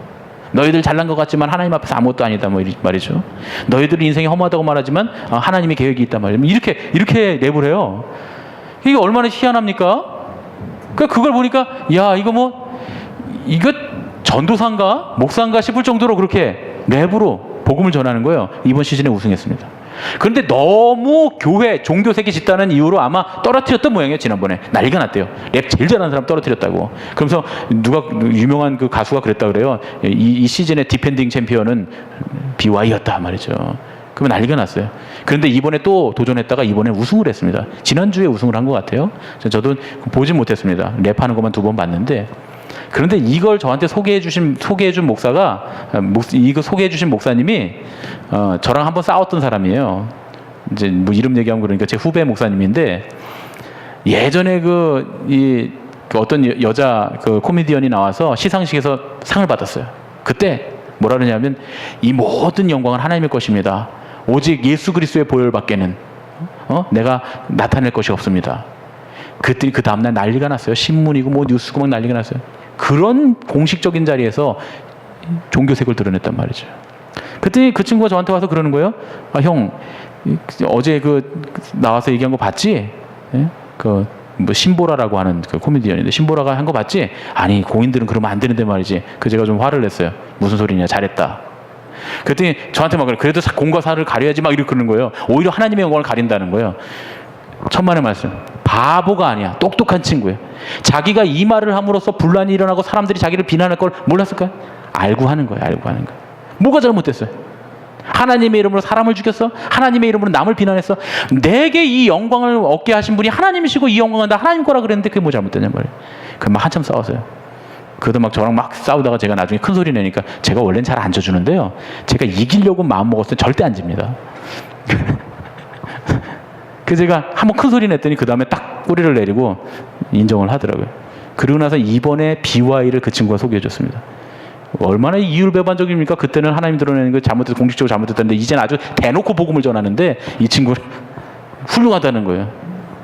너희들 잘난 것 같지만 하나님 앞에서 아무것도 아니다, 뭐 말이죠. 너희들 인생이 허무하다고 말하지만 하나님의 계획이 있단 말이에요. 이렇게 랩을 해요. 이게 얼마나 희한합니까? 그걸 보니까 이거 전도사인가 목사인가 싶을 정도로 그렇게 랩으로 복음을 전하는 거예요. 이번 시즌에 우승했습니다. 그런데 너무 종교색이 짙다는 이유로 아마 떨어뜨렸던 모양이에요. 지난번에 난리가 났대요. 랩 제일 잘하는 사람 떨어뜨렸다고. 그러면서 유명한 그 가수가 그랬다 그래요. 이 시즌의 디펜딩 챔피언은 BY였다 말이죠. 그러면 난리가 났어요. 그런데 이번에 또 도전했다가 이번에 우승을 했습니다. 지난주에 우승을 한 것 같아요. 저도 보진 못했습니다. 랩하는 것만 2번 봤는데. 그런데 이걸 저한테 소개해준 목사가, 이거 소개해주신 목사님이 저랑 한번 싸웠던 사람이에요. 이제 뭐 이름 얘기하면 그러니까 제 후배 목사님인데, 예전에 어떤 여자 코미디언이 나와서 시상식에서 상을 받았어요. 그때 뭐라 그러냐면 이 모든 영광은 하나님의 것입니다. 오직 예수 그리스도의 보혈밖에는 내가 나타낼 것이 없습니다. 그랬더니 그 다음날 난리가 났어요. 신문이고 뭐 뉴스고 막 난리가 났어요. 그런 공식적인 자리에서 종교색을 드러냈단 말이죠. 그랬더니 그 친구가 저한테 와서 그러는 거예요. 형, 어제 나와서 얘기한 거 봤지? 예? 뭐 신보라라고 하는 코미디언인데 신보라가 한 거 봤지? 아니, 공인들은 그러면 안 되는데 말이지. 제가 좀 화를 냈어요. 무슨 소리냐, 잘했다. 그랬더니 저한테 막 그래도 공과 사를 가려야지 막 이렇게 그러는 거예요. 오히려 하나님의 영광을 가린다는 거예요. 천만의 말씀. 바보가 아니야. 똑똑한 친구예요. 자기가 이 말을 함으로써 분란이 일어나고 사람들이 자기를 비난할 걸 몰랐을까요? 알고 하는 거예요. 알고 하는 거예요. 뭐가 잘못됐어요? 하나님의 이름으로 사람을 죽였어? 하나님의 이름으로 남을 비난했어? 내게 이 영광을 얻게 하신 분이 하나님이시고 이 영광은 다 하나님 거라 그랬는데 그게 뭐 잘못됐냐 말이에요. 그럼 막 한참 싸웠어요. 그래도 막 저랑 막 싸우다가 제가 나중에 큰 소리 내니까 제가 원래는 잘 안 져주는데요. 제가 이기려고 마음 먹었을 때 절대 안 집니다. 그래서 제가 한번 큰 소리 냈더니 그 다음에 딱 꼬리를 내리고 인정을 하더라고요. 그리고 나서 이번에 BY를 그 친구가 소개해줬습니다. 얼마나 이율배반적입니까? 그때는 하나님 드러내는 거 잘못해서 공식적으로 잘못했다는데 이제는 아주 대놓고 복음을 전하는데 이 친구는 훌륭하다는 거예요.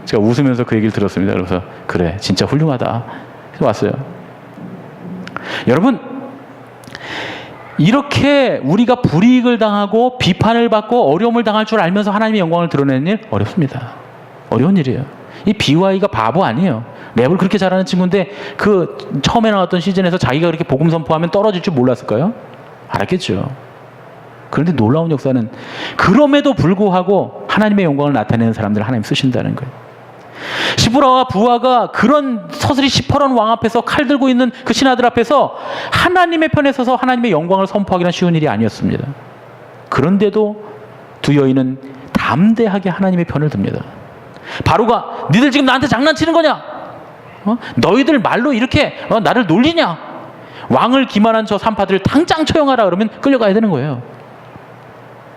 제가 웃으면서 그 얘기를 들었습니다. 그래서 그래 진짜 훌륭하다. 그래서 왔어요. 여러분 이렇게 우리가 불이익을 당하고 비판을 받고 어려움을 당할 줄 알면서 하나님의 영광을 드러내는 일 어렵습니다. 어려운 일이에요. 이 BY가 바보 아니에요. 랩을 그렇게 잘하는 친구인데 그 처음에 나왔던 시즌에서 자기가 그렇게 복음 선포하면 떨어질 줄 몰랐을까요? 알았겠죠. 그런데 놀라운 역사는 그럼에도 불구하고 하나님의 영광을 나타내는 사람들을 하나님 쓰신다는 거예요. 시브라와 부하가 그런 서슬이 시퍼런 왕 앞에서 칼 들고 있는 그 신하들 앞에서 하나님의 편에 서서 하나님의 영광을 선포하기는 쉬운 일이 아니었습니다. 그런데도 두 여인은 담대하게 하나님의 편을 듭니다. 바로가 니들 지금 나한테 장난치는 거냐? 너희들 말로 이렇게 나를 놀리냐? 왕을 기만한 저 산파들을 당장 처형하라 그러면 끌려가야 되는 거예요.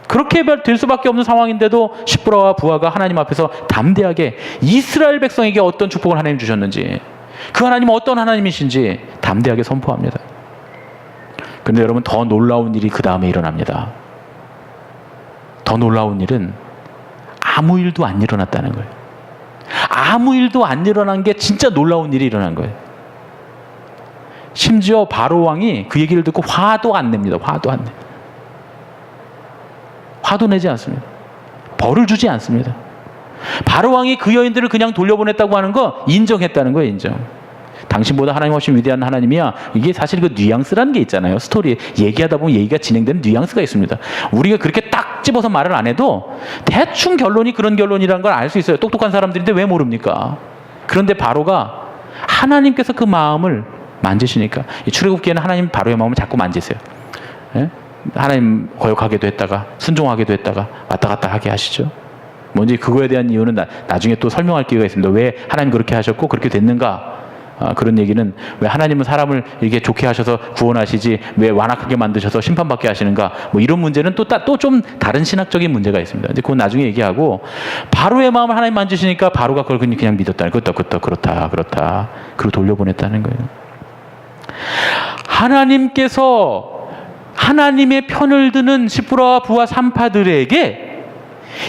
그렇게 될 수밖에 없는 상황인데도 시브라와 부하가 하나님 앞에서 담대하게 이스라엘 백성에게 어떤 축복을 하나님 주셨는지 그 하나님은 어떤 하나님이신지 담대하게 선포합니다. 그런데 여러분 더 놀라운 일이 그 다음에 일어납니다. 더 놀라운 일은 아무 일도 안 일어났다는 거예요. 아무 일도 안 일어난 게 진짜 놀라운 일이 일어난 거예요. 심지어 바로 왕이 그 얘기를 듣고 화도 안 냅니다. 화도 안 내. 화도 내지 않습니다. 벌을 주지 않습니다. 바로 왕이 그 여인들을 그냥 돌려보냈다고 하는 거 인정했다는 거예요. 인정. 당신보다 하나님 훨씬 위대한 하나님이야. 이게 사실 그 뉘앙스라는 게 있잖아요. 스토리 얘기하다 보면 얘기가 진행되는 뉘앙스가 있습니다. 우리가 그렇게 딱 집어서 말을 안 해도 대충 결론이 그런 결론이라는 걸 알 수 있어요. 똑똑한 사람들인데 왜 모릅니까? 그런데 바로가 하나님께서 그 마음을 만지시니까 이 출애굽기에는 하나님 바로의 마음을 자꾸 만지세요. 예? 하나님 거역하게도 했다가 순종하게도 했다가 왔다 갔다 하게 하시죠. 먼저 그거에 대한 이유는 나중에 또 설명할 기회가 있습니다. 왜 하나님 그렇게 하셨고 그렇게 됐는가? 그런 얘기는 왜 하나님은 사람을 이렇게 좋게 하셔서 구원하시지 왜 완악하게 만드셔서 심판받게 하시는가? 뭐 이런 문제는 또 좀 다른 신학적인 문제가 있습니다. 이제 그건 나중에 얘기하고 바로의 마음을 하나님 만지시니까 바로가 그걸 그냥 믿었다는 그렇다. 그리고 돌려보냈다는 거예요. 하나님께서 하나님의 편을 드는 시브라와 부하 산파들에게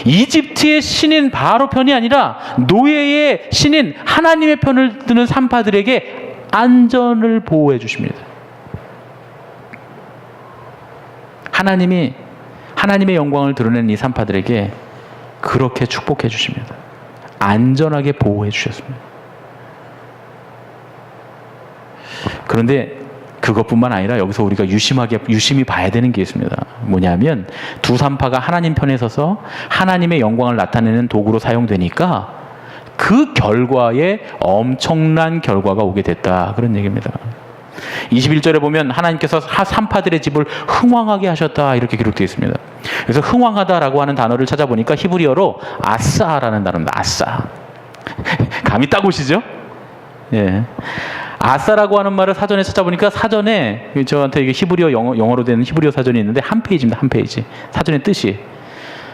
이집트의 신인 바로 편이 아니라 노예의 신인 하나님의 편을 드는 산파들에게 안전을 보호해 주십니다. 하나님이 하나님의 영광을 드러낸 이 산파들에게 그렇게 축복해 주십니다. 안전하게 보호해 주셨습니다. 그런데 그것뿐만 아니라 여기서 우리가 유심히 봐야 되는 게 있습니다. 뭐냐면 두 산파가 하나님 편에 서서 하나님의 영광을 나타내는 도구로 사용되니까 그 결과에 엄청난 결과가 오게 됐다. 그런 얘기입니다. 21절에 보면 하나님께서 산파들의 집을 흥왕하게 하셨다 이렇게 기록되어 있습니다. 그래서 흥왕하다라고 하는 단어를 찾아보니까 히브리어로 아싸라는 단어입니다. 아싸. 감이 딱 오시죠? 예. 아싸라고 하는 말을 사전에 찾아보니까 사전에 저한테 이게 히브리어 영어로 된 히브리어 사전이 있는데 한 페이지입니다. 한 페이지. 사전의 뜻이.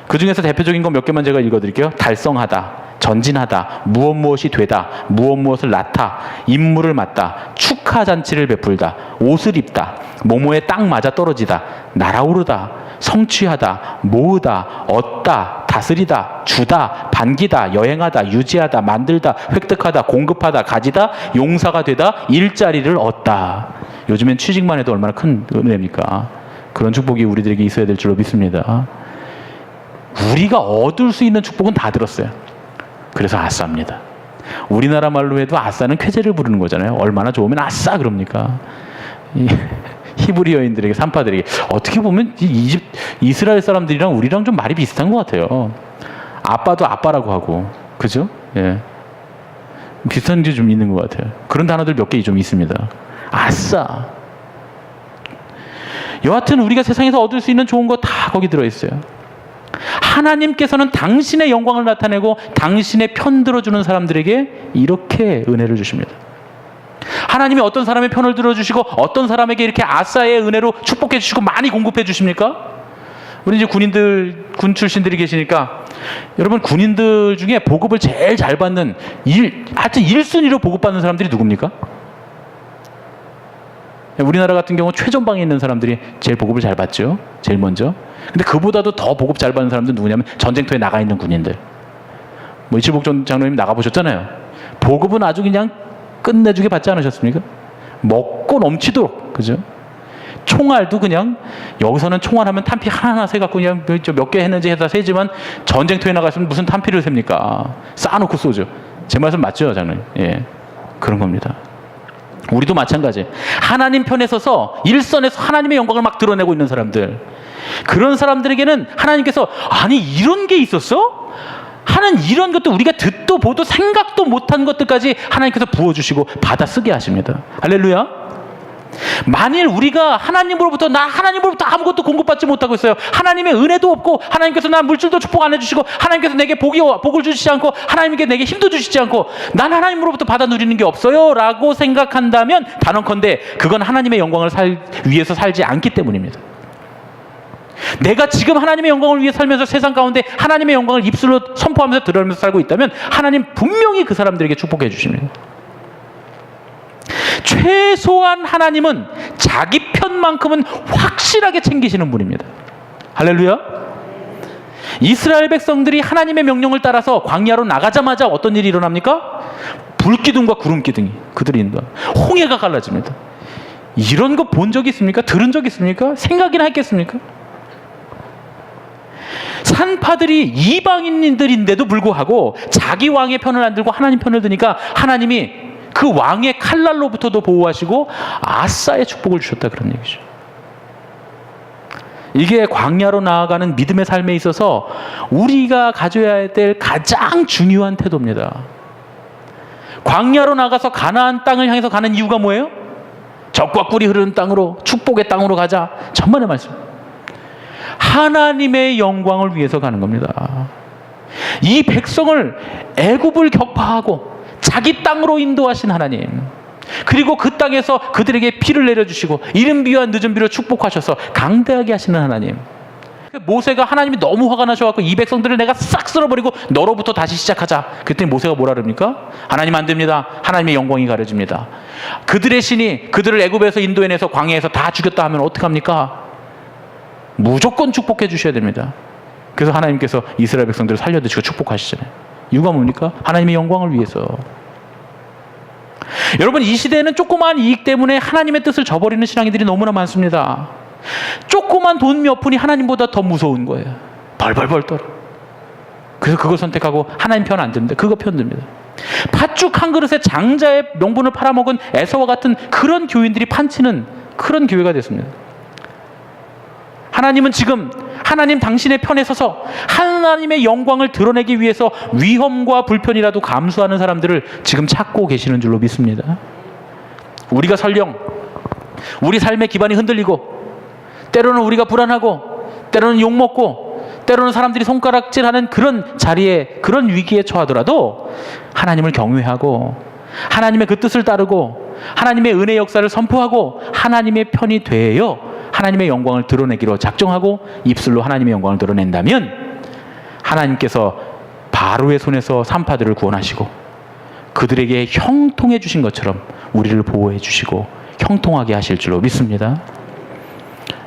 그 중에서 대표적인 거 몇 개만 제가 읽어드릴게요. 달성하다, 전진하다, 무엇이 되다, 무엇을 낳다, 임무를 맡다, 축하잔치를 베풀다, 옷을 입다, 모모에 딱 맞아 떨어지다, 날아오르다, 성취하다, 모으다, 얻다, 다스리다, 주다, 반기다, 여행하다, 유지하다, 만들다, 획득하다, 공급하다, 가지다, 용사가 되다, 일자리를 얻다. 요즘엔 취직만 해도 얼마나 큰 은혜입니까? 그런 축복이 우리들에게 있어야 될 줄로 믿습니다. 우리가 얻을 수 있는 축복은 다 들었어요. 그래서 아싸입니다. 우리나라 말로 해도 아싸는 쾌재를 부르는 거잖아요. 얼마나 좋으면 아싸 그럽니까? 히브리어인들에게 산파들에게 어떻게 보면 이스라엘 사람들이랑 우리랑 좀 말이 비슷한 것 같아요. 아빠도 아빠라고 하고 그죠? 예. 비슷한 게 좀 있는 것 같아요. 그런 단어들 몇 개 좀 있습니다. 아싸. 여하튼 우리가 세상에서 얻을 수 있는 좋은 거 다 거기 들어있어요. 하나님께서는 당신의 영광을 나타내고 당신의 편 들어주는 사람들에게 이렇게 은혜를 주십니다. 하나님이 어떤 사람의 편을 들어주시고 어떤 사람에게 이렇게 아싸의 은혜로 축복해 주시고 많이 공급해 주십니까? 우리 이제 군 출신들이 계시니까, 여러분 군인들 중에 보급을 제일 잘 받는 하여튼 1순위로 보급받는 사람들이 누굽니까? 우리나라 같은 경우 최전방에 있는 사람들이 제일 보급을 잘 받죠. 제일 먼저. 근데 그보다도 더 보급 잘 받는 사람들은 누구냐면 전쟁터에 나가 있는 군인들. 뭐 이칠복 전 장로님 나가보셨잖아요. 보급은 아주 그냥 끝내주게 받지 않으셨습니까? 먹고 넘치도록. 그죠? 총알도 그냥, 여기서는 총알 하면 탄피 하나하나 세갖고 그냥 몇 개 했는지 해서 세지만, 전쟁터에 나갔으면 무슨 탄피를 셉니까? 쌓아놓고 쏘죠. 제 말씀 맞죠, 장로님? 예. 그런 겁니다. 우리도 마찬가지. 하나님 편에 서서 일선에서 하나님의 영광을 막 드러내고 있는 사람들, 그런 사람들에게는 하나님께서 아니 이런 게 있었어? 하는 이런 것도 우리가 듣도 보도 생각도 못한 것들까지 하나님께서 부어주시고 받아 쓰게 하십니다. 할렐루야. 만일 우리가 하나님으로부터 아무것도 공급받지 못하고 있어요. 하나님의 은혜도 없고, 하나님께서 나 물질도 축복 안 해주시고, 하나님께서 내게 복을 주시지 않고, 하나님께 내게 힘도 주시지 않고, 난 하나님으로부터 받아 누리는 게 없어요 라고 생각한다면, 단언컨대 그건 하나님의 영광을 위해서 살지 않기 때문입니다. 내가 지금 하나님의 영광을 위해 살면서 세상 가운데 하나님의 영광을 입술로 선포하면서 드러내면서 살고 있다면, 하나님 분명히 그 사람들에게 축복해 주십니다. 최소한 하나님은 자기 편만큼은 확실하게 챙기시는 분입니다. 할렐루야. 이스라엘 백성들이 하나님의 명령을 따라서 광야로 나가자마자 어떤 일이 일어납니까? 불기둥과 구름기둥이 그들이 인도한 홍해가 갈라집니다. 이런 거 본 적 있습니까? 들은 적 있습니까? 생각이나 했겠습니까? 산파들이 이방인들인데도 불구하고 자기 왕의 편을 안 들고 하나님 편을 드니까, 하나님이 그 왕의 칼날로부터도 보호하시고 아싸의 축복을 주셨다, 그런 얘기죠. 이게 광야로 나아가는 믿음의 삶에 있어서 우리가 가져야 될 가장 중요한 태도입니다. 광야로 나가서 가나안 땅을 향해서 가는 이유가 뭐예요? 젖과 꿀이 흐르는 땅으로, 축복의 땅으로 가자. 천만의 말씀. 하나님의 영광을 위해서 가는 겁니다. 이 백성을 애굽을 격파하고 자기 땅으로 인도하신 하나님, 그리고 그 땅에서 그들에게 피를 내려주시고 이른 비와 늦은 비로 축복하셔서 강대하게 하시는 하나님. 모세가, 하나님이 너무 화가 나셔갖고 이 백성들을 내가 싹 쓸어버리고 너로부터 다시 시작하자. 그랬더니 모세가 뭐라 그럽니까? 하나님 안 됩니다. 하나님의 영광이 가려집니다. 그들의 신이 그들을 애굽에서 인도해내서 광야에서 다 죽였다 하면 어떡합니까? 무조건 축복해 주셔야 됩니다. 그래서 하나님께서 이스라엘 백성들을 살려드시고 축복하시잖아요. 이유가 뭡니까? 하나님의 영광을 위해서. 여러분, 이 시대에는 조그마한 이익 때문에 하나님의 뜻을 저버리는 신앙인들이 너무나 많습니다. 조그만 돈 몇 푼이 하나님보다 더 무서운 거예요. 벌벌벌 떨어. 그래서 그걸 선택하고 하나님 편 안 듭니다. 그거 편 듭니다. 팥죽 한 그릇에 장자의 명분을 팔아먹은 에서와 같은 그런 교인들이 판치는 그런 교회가 됐습니다. 하나님은 지금 하나님 당신의 편에 서서 하나님의 영광을 드러내기 위해서 위험과 불편이라도 감수하는 사람들을 지금 찾고 계시는 줄로 믿습니다. 우리가 설령 우리 삶의 기반이 흔들리고, 때로는 우리가 불안하고, 때로는 욕먹고, 때로는 사람들이 손가락질하는 그런 자리에, 그런 위기에 처하더라도 하나님을 경외하고 하나님의 그 뜻을 따르고 하나님의 은혜 역사를 선포하고 하나님의 편이 되어 하나님의 영광을 드러내기로 작정하고 입술로 하나님의 영광을 드러낸다면, 하나님께서 바로의 손에서 산파들을 구원하시고 그들에게 형통해 주신 것처럼 우리를 보호해 주시고 형통하게 하실 줄로 믿습니다.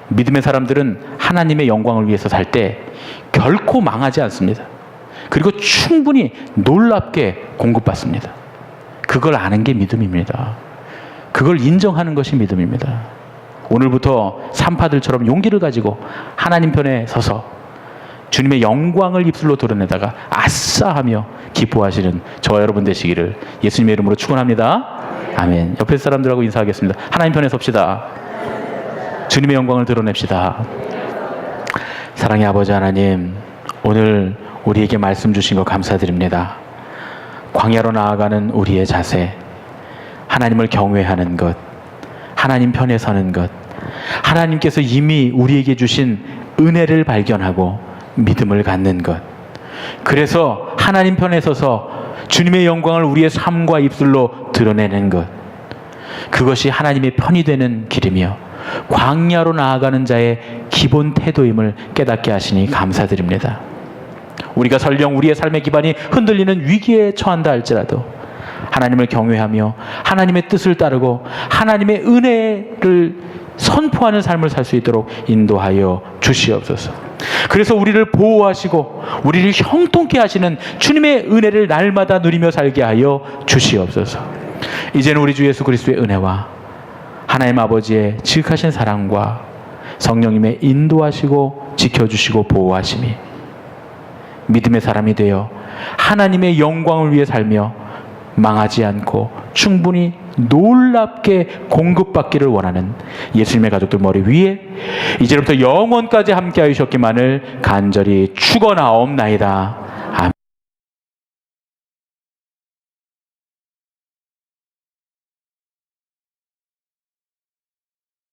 믿음의 사람들은 하나님의 영광을 위해서 살 때 결코 망하지 않습니다. 그리고 충분히 놀랍게 공급받습니다. 그걸 아는 게 믿음입니다. 그걸 인정하는 것이 믿음입니다. 오늘부터 산파들처럼 용기를 가지고 하나님 편에 서서 주님의 영광을 입술로 드러내다가 아싸하며 기뻐하시는 저와 여러분 되시기를 예수님의 이름으로 축원합니다. 아멘. 옆에 사람들하고 인사하겠습니다. 하나님 편에 섭시다. 주님의 영광을 드러냅시다. 사랑의 아버지 하나님, 오늘 우리에게 말씀 주신 것 감사드립니다. 광야로 나아가는 우리의 자세, 하나님을 경외하는 것, 하나님 편에 서는 것, 하나님께서 이미 우리에게 주신 은혜를 발견하고 믿음을 갖는 것. 그래서 하나님 편에 서서 주님의 영광을 우리의 삶과 입술로 드러내는 것. 그것이 하나님의 편이 되는 길이며 광야로 나아가는 자의 기본 태도임을 깨닫게 하시니 감사드립니다. 우리가 설령 우리의 삶의 기반이 흔들리는 위기에 처한다 할지라도 하나님을 경외하며 하나님의 뜻을 따르고 하나님의 은혜를 선포하는 삶을 살 수 있도록 인도하여 주시옵소서. 그래서 우리를 보호하시고 우리를 형통케 하시는 주님의 은혜를 날마다 누리며 살게 하여 주시옵소서. 이제는 우리 주 예수 그리스도의 은혜와 하나님 아버지의 지극하신 사랑과 성령님의 인도하시고 지켜주시고 보호하심이 믿음의 사람이 되어 하나님의 영광을 위해 살며 망하지 않고 충분히 놀랍게 공급받기를 원하는 예수님의 가족들 머리 위에 이제부터 영원까지 함께 하셨기만을 간절히 축원하옵나이다.